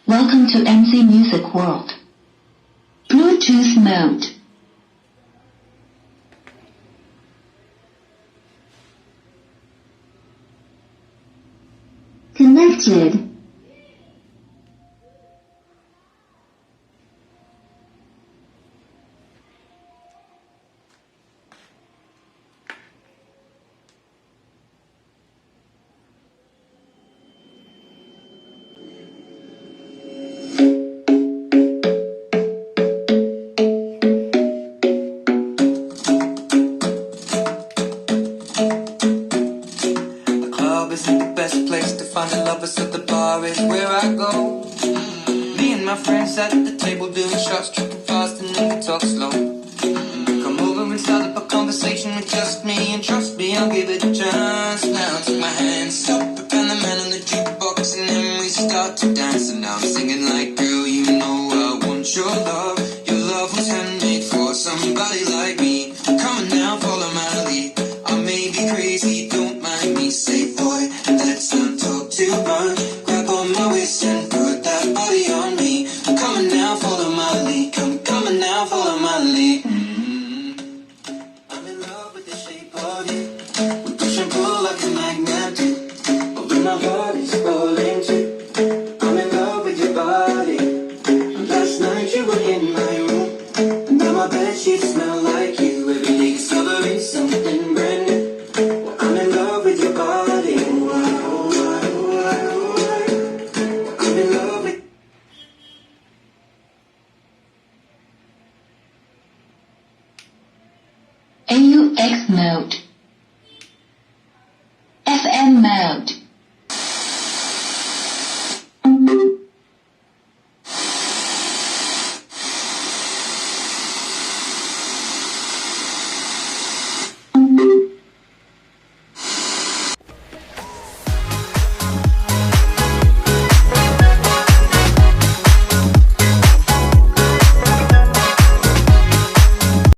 Welcome to MC Music World. Bluetooth mode. Connected. Isn't the best place to find the lovers, so the bar is where I go. Me and my friends at the table doing shots, tripping fast, and then we talk slow. Come over and start up a conversation with just me, and trust me, I'll give it a chance. Now take my hands up, and the man on the jukebox, and then we start to dance. And now I'm singing like, girl, you know I want your love. Your love was handmade for somebody like me. Come on now, follow my lead. I may be crazy, don't mind me. Say, boy, let's not talk too much. Grab on my waist and put that body on me. I'm coming now, follow my lead. Coming now, follow my lead. I'm in love with the shape of you. We push and pull like a magnet do. But when my heart is falling too, I'm in love with your body. And last night you were in my room, and now my bedsheets smell like you. Every day discovering something brand new. I'm in love with your body. I'm in love with AUX mode. FM mode.